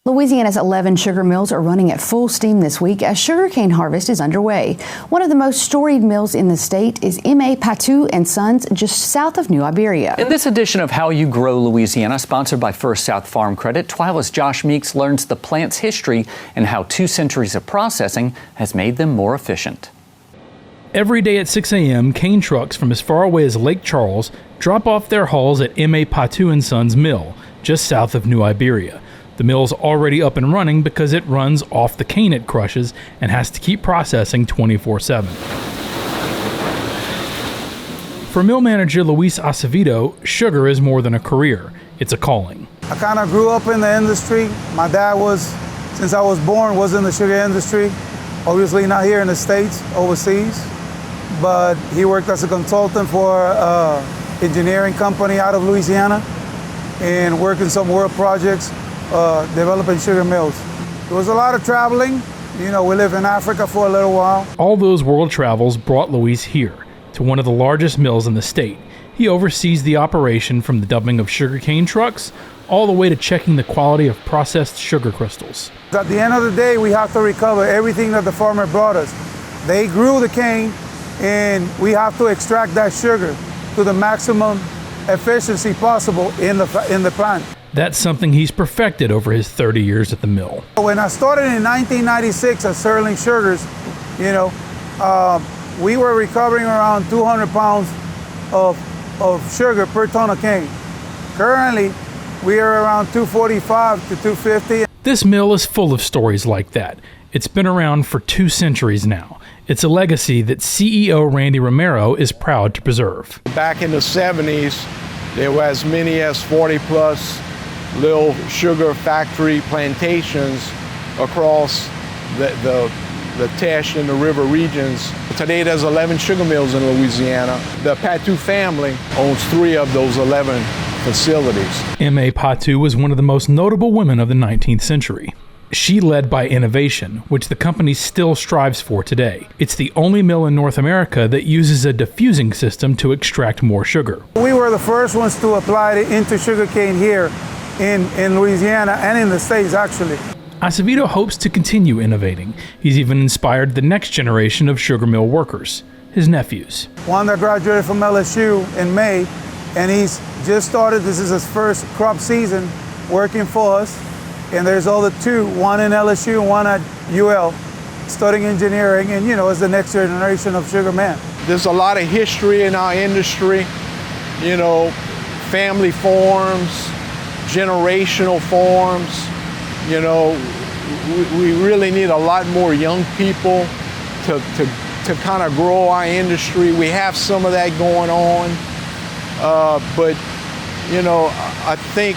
Louisiana's 11 sugar mills are running at full steam this week as sugarcane harvest is underway. One of the most storied mills in the state is Patout and Sons, just south of New Iberia. In this edition of How You Grow Louisiana, sponsored by First South Farm Credit, Twyla's Josh Meeks learns the plant's history and how 2 centuries of processing has made them more efficient. Every day at 6 a.m., cane trucks from as far away as Lake Charles drop off their hauls at Patout and Sons mill, just south of New Iberia. The mill's already up and running because it runs off the cane it crushes and has to keep processing 24/7. For mill manager Luis Acevedo, sugar is more than a career, it's a calling. I kind of grew up in the industry. My dad since I was born, was in the sugar industry. Obviously not here in the States, overseas. But he worked as a consultant for an engineering company out of Louisiana and worked in some world projects. Developing sugar mills. There was a lot of traveling. You know, we lived in Africa for a little while. All those world travels brought Luis here, to one of the largest mills in the state. He oversees the operation from the dumping of sugarcane trucks all the way to checking the quality of processed sugar crystals. At the end of the day, we have to recover everything that the farmer brought us. They grew the cane, and we have to extract that sugar to the maximum efficiency possible in the plant. That's something he's perfected over his 30 years at the mill. When I started in 1996 at Sterling Sugars, we were recovering around 200 pounds of sugar per ton of cane. Currently, we are around 245 to 250. This mill is full of stories like that. It's been around for 2 centuries now. It's a legacy that CEO Randy Romero is proud to preserve. Back in the 70s, there were as many as 40 plus little sugar factory plantations across the Teche and the river regions. Today there's 11 sugar mills in Louisiana. The Patout family owns 3 of those 11 facilities. Patout was one of the most notable women of the 19th century. She led by innovation, which the company still strives for today. It's the only mill in North America that uses a diffusing system to extract more sugar. We were the first ones to apply it into sugarcane here in Louisiana and in the States, actually. Acevedo hopes to continue innovating. He's even inspired the next generation of sugar mill workers, his nephews. One that graduated from LSU in May, and he's just started, this is his first crop season, working for us. And there's other 2, one in LSU and one at UL, studying engineering, and is the next generation of sugar man. There's a lot of history in our industry, family farms, generational farms. We really need a lot more young people to kind of grow our industry. We have some of that going on, but I think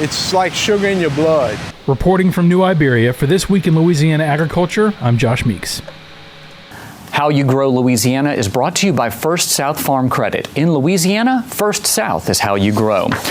it's like sugar in your blood. Reporting from New Iberia for This Week in Louisiana Agriculture, I'm Josh Meeks. How You Grow Louisiana is brought to you by First South Farm Credit. In Louisiana, First South is how you grow.